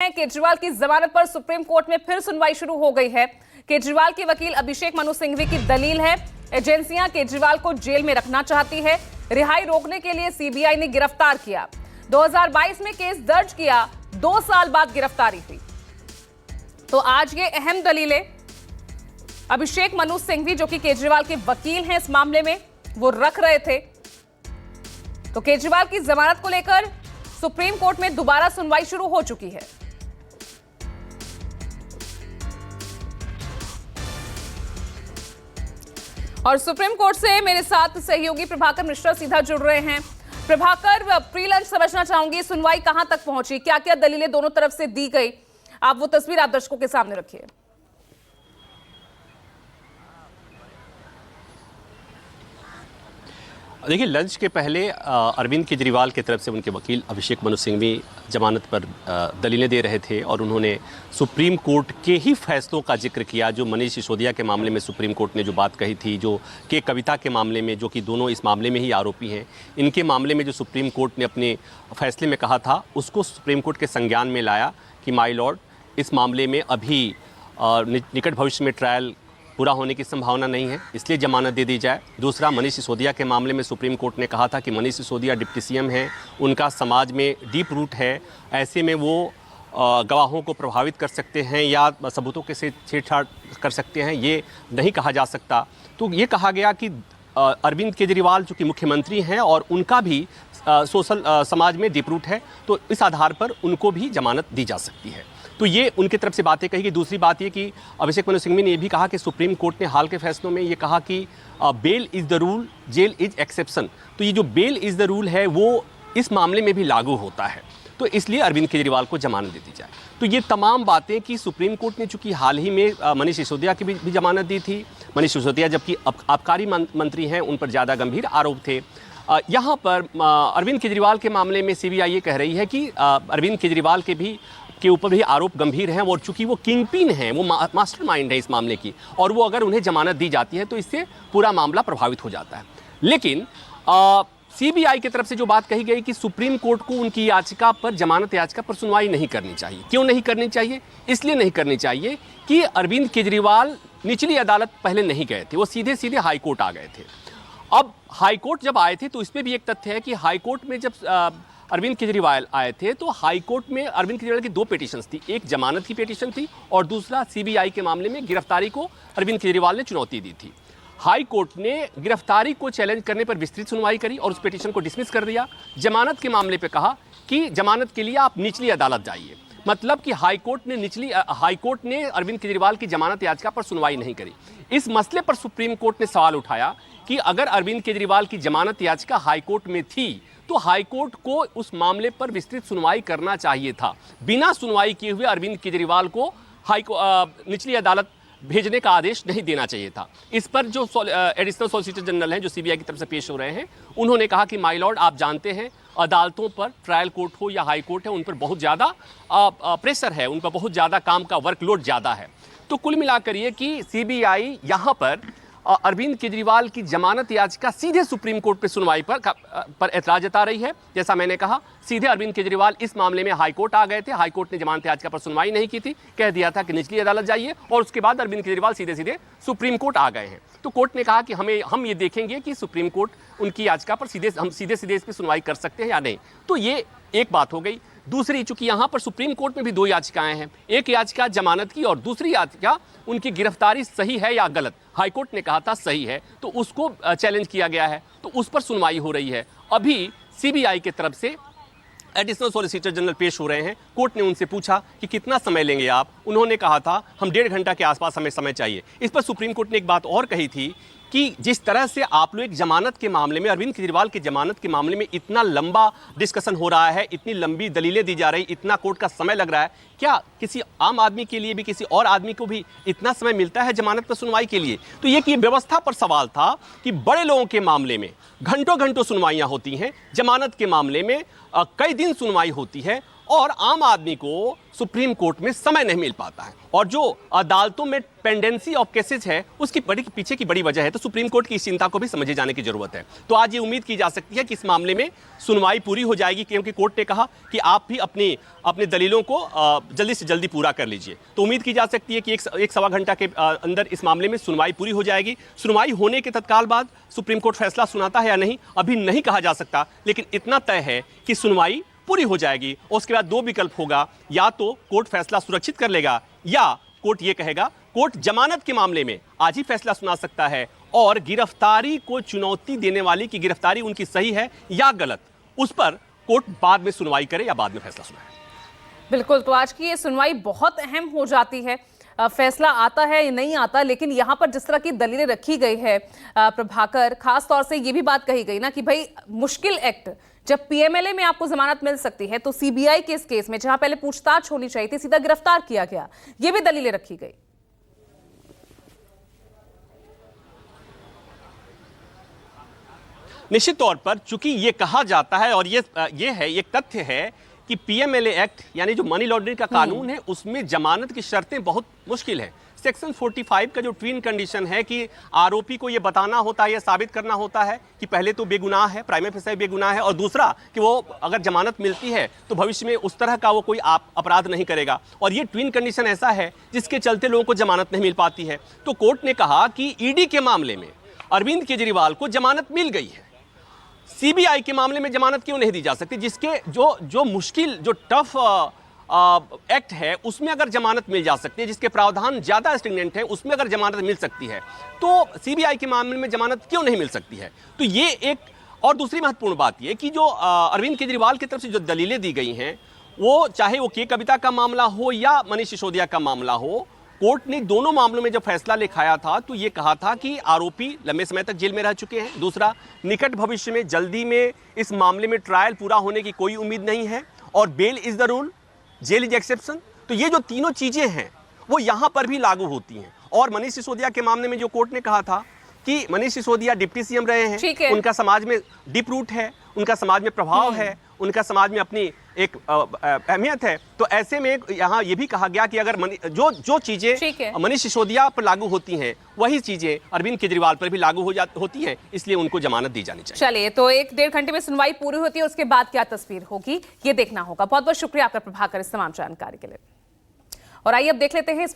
केजरीवाल की जमानत पर सुप्रीम कोर्ट में फिर सुनवाई शुरू हो गई है। केजरीवाल के वकील अभिषेक मनु सिंघवी की दलील है, एजेंसियां केजरीवाल को जेल में रखना चाहती है। रिहाई रोकने के लिए सीबीआई ने गिरफ्तार किया। 2022 में केस दर्ज किया, 2 साल बाद गिरफ्तारी हुई। तो आज ये अहम दलीलें अभिषेक मनु सिंघवी, जो कि केजरीवाल के वकील हैं इस मामले में, वो रख रहे थे। तो केजरीवाल की जमानत को लेकर सुप्रीम कोर्ट में दोबारा सुनवाई शुरू हो चुकी है। और सुप्रीम कोर्ट से मेरे साथ सहयोगी प्रभाकर मिश्रा सीधा जुड़ रहे हैं। प्रभाकर, प्री लंच समझना चाहूंगी, सुनवाई कहां तक पहुंची, क्या क्या दलीलें दोनों तरफ से दी गई, आप वो तस्वीर आप दर्शकों के सामने रखिए। देखिए, लंच के पहले अरविंद केजरीवाल की तरफ से उनके वकील अभिषेक मनु सिंघवी जमानत पर दलीलें दे रहे थे और उन्होंने सुप्रीम कोर्ट के ही फैसलों का जिक्र किया। जो मनीष सिसोदिया के मामले में सुप्रीम कोर्ट ने जो बात कही थी, जो के कविता के मामले में, जो कि दोनों इस मामले में ही आरोपी हैं, इनके मामले में जो सुप्रीम कोर्ट ने अपने फैसले में कहा था, उसको सुप्रीम कोर्ट के संज्ञान में लाया कि माय लॉर्ड, इस मामले में अभी निकट भविष्य में ट्रायल पूरा होने की संभावना नहीं है, इसलिए जमानत दे दी जाए। दूसरा, मनीष सिसोदिया के मामले में सुप्रीम कोर्ट ने कहा था कि मनीष सिसोदिया डिप्टी सीएम हैं, उनका समाज में डीप रूट है, ऐसे में वो गवाहों को प्रभावित कर सकते हैं या सबूतों के से छेड़छाड़ कर सकते हैं, ये नहीं कहा जा सकता। तो ये कहा गया कि अरविंद केजरीवाल जो कि मुख्यमंत्री हैं और उनका भी सोशल समाज में डीप रूट है, तो इस आधार पर उनको भी जमानत दी जा सकती है। तो ये उनकी तरफ से बातें कही गई। दूसरी बात ये कि अभिषेक मनु सिंघवी ने यह भी कहा कि सुप्रीम कोर्ट ने हाल के फैसलों में ये कहा कि bail is the rule, jail is exception. तो ये जो बेल इज़ द रूल है वो इस मामले में भी लागू होता है, तो इसलिए अरविंद केजरीवाल को जमानत दे दी जाए। तो ये तमाम बातें कि सुप्रीम कोर्ट ने चूंकि हाल ही में मनीष सिसोदिया की भी जमानत दी थी। मनीष सिसोदिया जबकि आबकारी मंत्री हैं, उन पर ज़्यादा गंभीर आरोप थे। यहाँ पर अरविंद केजरीवाल के मामले में सीबीआई ये कह रही है कि अरविंद केजरीवाल के ऊपर भी आरोप गंभीर हैं और चूंकि वो किंगपिन हैं, वो मास्टरमाइंड है इस मामले की, और वो अगर उन्हें जमानत दी जाती है तो इससे पूरा मामला प्रभावित हो जाता है। लेकिन सीबीआई की तरफ से जो बात कही गई कि सुप्रीम कोर्ट को उनकी याचिका पर, जमानत याचिका पर सुनवाई नहीं करनी चाहिए। क्यों नहीं करनी चाहिए? इसलिए नहीं करनी चाहिए कि अरविंद केजरीवाल निचली अदालत पहले नहीं गए थे, वो सीधे सीधे हाईकोर्ट आ गए थे। अब हाईकोर्ट जब आए थे तो इसमें भी एक तथ्य है कि हाईकोर्ट में जब अरविंद केजरीवाल आए थे तो हाईकोर्ट में अरविंद केजरीवाल की 2 पिटीशंस थी, एक जमानत की पिटीशन थी और दूसरा सीबीआई के मामले में गिरफ्तारी को अरविंद केजरीवाल ने चुनौती दी थी। हाई कोर्ट ने गिरफ्तारी को चैलेंज करने पर विस्तृत सुनवाई करी और उस पिटीशन को डिसमिस कर दिया। जमानत के मामले पे कहा कि जमानत के लिए आप निचली अदालत जाइए। मतलब कि हाईकोर्ट ने अरविंद केजरीवाल की जमानत याचिका पर सुनवाई नहीं करी। इस मसले पर सुप्रीम कोर्ट ने सवाल उठाया कि अगर अरविंद केजरीवाल की जमानत याचिका हाईकोर्ट में थी तो हाईकोर्ट को उस मामले पर विस्तृत सुनवाई करना चाहिए था। बिना सुनवाई किए हुए अरविंद केजरीवाल को निचली अदालत भेजने का आदेश नहीं देना चाहिए था। इस पर जो एडिशनल सॉलिसिटर जनरल हैं, जो सीबीआई की तरफ से पेश हो रहे हैं, उन्होंने कहा कि माय लॉर्ड, आप जानते हैं अदालतों पर, ट्रायल कोर्ट हो या हाई कोर्ट है, उन पर बहुत ज़्यादा प्रेशर है, उन पर बहुत ज़्यादा काम का वर्कलोड ज़्यादा है। तो कुल मिलाकर ये कि सीबीआई यहाँ पर अरविंद केजरीवाल की जमानत याचिका सीधे सुप्रीम कोर्ट पे सुनवाई पर एतराज जता रही है। जैसा मैंने कहा, सीधे अरविंद केजरीवाल इस मामले में हाईकोर्ट आ गए थे, हाईकोर्ट ने जमानत याचिका पर सुनवाई नहीं की थी, कह दिया था कि निचली अदालत जाइए, और उसके बाद अरविंद केजरीवाल सीधे सीधे सुप्रीम कोर्ट आ गए हैं। तो कोर्ट ने कहा कि हम ये देखेंगे कि सुप्रीम कोर्ट उनकी याचिका पर सीधे इस पर सुनवाई कर सकते हैं या नहीं। तो ये एक बात हो गई। दूसरी, चूंकि यहाँ पर सुप्रीम कोर्ट में भी 2 याचिकाएं हैं, एक याचिका जमानत की और दूसरी याचिका उनकी गिरफ्तारी सही है या गलत। हाईकोर्ट ने कहा था सही है, तो उसको चैलेंज किया गया है, तो उस पर सुनवाई हो रही है। अभी सीबीआई की तरफ से एडिशनल सॉलिसिटर जनरल पेश हो रहे हैं। कोर्ट ने उनसे पूछा कि कितना समय लेंगे आप, उन्होंने कहा था हम 1.5 घंटा के आसपास हमें समय चाहिए। इस पर सुप्रीम कोर्ट ने एक बात और कही थी कि जिस तरह से आप लोग जमानत के मामले में, अरविंद केजरीवाल की जमानत के मामले में इतना लंबा डिस्कशन हो रहा है, इतनी लंबी दलीलें दी जा रही, इतना कोर्ट का समय लग रहा है, क्या किसी आम आदमी के लिए भी, किसी और आदमी को भी इतना समय मिलता है जमानत पर सुनवाई के लिए? तो ये कि व्यवस्था पर सवाल था कि बड़े लोगों के मामले में घंटों घंटों सुनवाइयाँ होती हैं, जमानत के मामले में कई दिन सुनवाई होती है, और आम आदमी को सुप्रीम कोर्ट में समय नहीं मिल पाता है। और जो अदालतों में पेंडेंसी ऑफ केसेस है उसकी पीछे की बड़ी वजह है। तो सुप्रीम कोर्ट की इस चिंता को भी समझे जाने की जरूरत है। तो आज ये उम्मीद की जा सकती है कि इस मामले में सुनवाई पूरी हो जाएगी, क्योंकि कोर्ट ने कहा कि आप भी अपनी दलीलों को जल्दी से जल्दी पूरा कर लीजिए। तो उम्मीद की जा सकती है कि एक सवा घंटा के अंदर इस मामले में सुनवाई पूरी हो जाएगी। सुनवाई होने के तत्काल बाद सुप्रीम कोर्ट फैसला सुनाता है या नहीं अभी नहीं कहा जा सकता, लेकिन इतना तय है कि सुनवाई पूरी हो जाएगी। और उसके बाद दो विकल्प होगा, या तो कोर्ट फैसला सुरक्षित कर लेगा या कोर्ट ये कहेगा, कोर्ट जमानत के मामले में आज ही फैसला सुना सकता है और गिरफ्तारी को चुनौती देने वाली की गिरफ्तारी उनकी सही है या गलत, उस पर कोर्ट बाद में सुनवाई करे या बाद में फैसला सुनाए। बिल्कुल, तो आज की ये सुनवाई बहुत अहम हो जाती है। फैसला आता है या नहीं आता, लेकिन यहाँ पर जिस तरह की दलीलें रखी गई है प्रभाकर, खास तौर से ये भी बात कही गई ना कि भाई मुश्किल एक्ट, जब पीएमएलए में आपको जमानत मिल सकती है तो सीबीआई के इस केस में जहां पहले पूछताछ होनी चाहिए थी सीधा गिरफ्तार किया गया, ये भी दलीलें रखी गई। निश्चित तौर पर चूंकि ये कहा जाता है और ये है, एक तथ्य है कि पीएमएलए एक्ट यानी जो मनी लॉन्ड्रिंग का कानून है उसमें जमानत की शर्तें बहुत मुश्किल है। सेक्शन 45 का जो ट्विन कंडीशन है कि आरोपी को ये बताना होता है, ये साबित करना होता है कि पहले तो बेगुनाह है, प्राइमा फेसी बेगुनाह है, और दूसरा कि वो अगर जमानत मिलती है तो भविष्य में उस तरह का वो कोई अपराध नहीं करेगा। और ये ट्विन कंडीशन ऐसा है जिसके चलते लोगों को जमानत नहीं मिल पाती है। तो कोर्ट ने कहा कि ईडी के मामले में अरविंद केजरीवाल को जमानत मिल गई है, सीबीआई के मामले में जमानत क्यों नहीं दी जा सकती, जिसके जो मुश्किल जो टफ एक्ट है उसमें अगर जमानत मिल जा सकती है, जिसके प्रावधान ज्यादा स्ट्रिंजेंट है उसमें अगर जमानत मिल सकती है, तो सीबीआई के मामले में जमानत क्यों नहीं मिल सकती है। तो ये एक और दूसरी महत्वपूर्ण बात यह कि जो अरविंद केजरीवाल की तरफ से जो दलीलें दी गई हैं, वो चाहे वो के कविता का मामला हो या मनीष सिसोदिया का मामला हो, कोर्ट ने दोनों मामलों में जब फैसला लिखाया था तो ये कहा था कि आरोपी लंबे समय तक जेल में रह चुके हैं, दूसरा निकट भविष्य में जल्दी में इस मामले में ट्रायल पूरा होने की कोई उम्मीद नहीं है, और bail is the rule, jail is exception. तो ये जो तीनों चीजें हैं वो यहां पर भी लागू होती हैं। और मनीष सिसोदिया के मामले में जो कोर्ट ने कहा था कि मनीष सिसोदिया डिप्टी सीएम रहे हैं, उनका समाज में डीप रूट है, उनका समाज में प्रभाव है, उनका समाज में अपनी एक अहमियत है। तो ऐसे में यहाँ ये भी कहा गया कि अगर जो चीजें मनीष सिसोदिया पर लागू होती हैं वही चीजें अरविंद केजरीवाल पर भी लागू होती हैं, इसलिए उनको जमानत दी जानी चाहिए। चलिए, तो 1-1.5 घंटे में सुनवाई पूरी होती है, उसके बाद क्या तस्वीर होगी ये देखना होगा। बहुत बहुत शुक्रिया आपका प्रभाकर इस तमाम जानकारी के लिए। और आइए अब देख लेते हैं इस